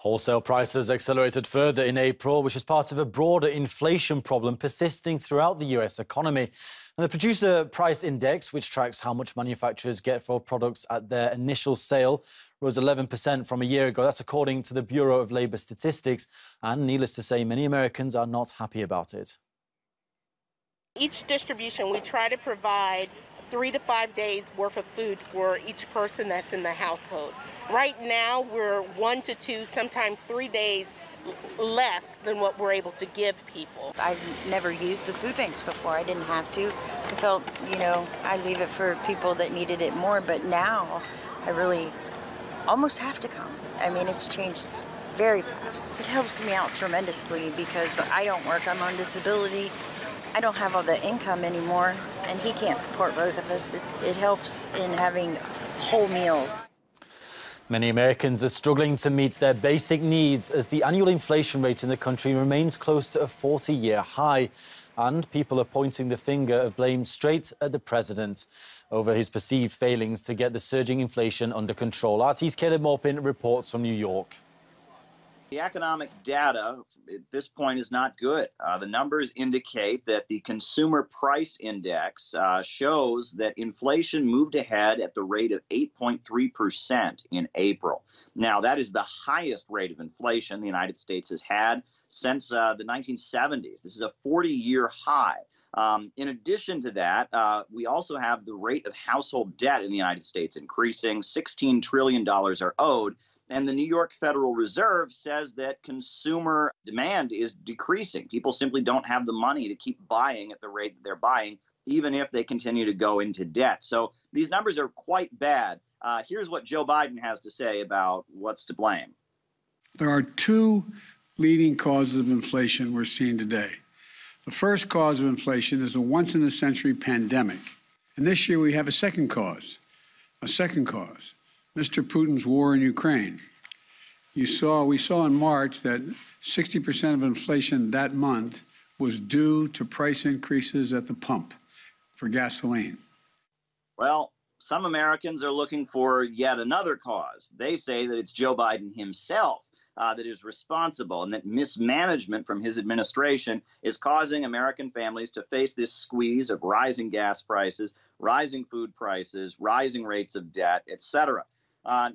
Wholesale prices accelerated further in April, which is part of a broader inflation problem persisting throughout the US economy. And the Producer Price Index, which tracks how much manufacturers get for products at their initial sale, rose 11% from a year ago. That's according to the Bureau of Labor Statistics. And needless to say, many Americans are not happy about it. Each distribution, we try to provide 3 to 5 days worth of food for each person that's in the household. Right now, we're 1 to 2, sometimes 3 days less than what we're able to give people. I've never used the food banks before. I didn't have to. I felt, I leave it for people that needed it more, but now I really almost have to come. I mean, it's changed very fast. It helps me out tremendously because I don't work. I'm on disability. I don't have all the income anymore, and he can't support both of us. It helps in having whole meals. Many Americans are struggling to meet their basic needs as the annual inflation rate in the country remains close to a 40-year high. And people are pointing the finger of blame straight at the president over his perceived failings to get the surging inflation under control. RT's Caleb Maupin reports from New York. The economic data at this point is not good. The numbers indicate that the Consumer Price Index shows that inflation moved ahead at the rate of 8.3% in April. Now, that is the highest rate of inflation the United States has had since the 1970s. This is a 40-year high. In addition to that, we also have the rate of household debt in the United States increasing. $16 trillion are owed. And the New York Federal Reserve says that consumer demand is decreasing. People simply don't have the money to keep buying at the rate that they're buying, even if they continue to go into debt. So these numbers are quite bad. Here's what Joe Biden has to say about what's to blame. There are two leading causes of inflation we're seeing today. The first cause of inflation is a once-in-a-century pandemic. And this year we have a second cause. Mr. Putin's war in Ukraine. We saw in March that 60% of inflation that month was due to price increases at the pump for gasoline. Well, some Americans are looking for yet another cause. They say that it's Joe Biden himself that is responsible and that mismanagement from his administration is causing American families to face this squeeze of rising gas prices, rising food prices, rising rates of debt, etc.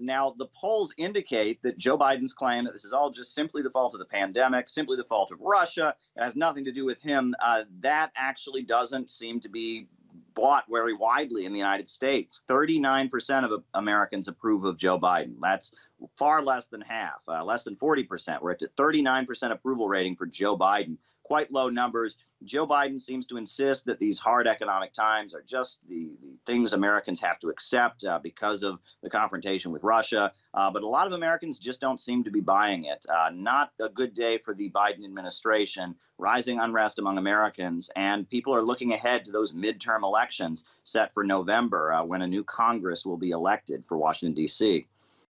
Now, the polls indicate that Joe Biden's claim that this is all just simply the fault of the pandemic, simply the fault of Russia, it has nothing to do with him, that actually doesn't seem to be bought very widely in the United States. 39% of Americans approve of Joe Biden. That's far less than half, less than 40%. We're at a 39% approval rating for Joe Biden. Quite low numbers. Joe Biden seems to insist that these hard economic times are just the things Americans have to accept because of the confrontation with Russia. But a lot of Americans just don't seem to be buying it. Not a good day for the Biden administration. Rising unrest among Americans, and people are looking ahead to those midterm elections set for November when a new Congress will be elected for Washington, D.C.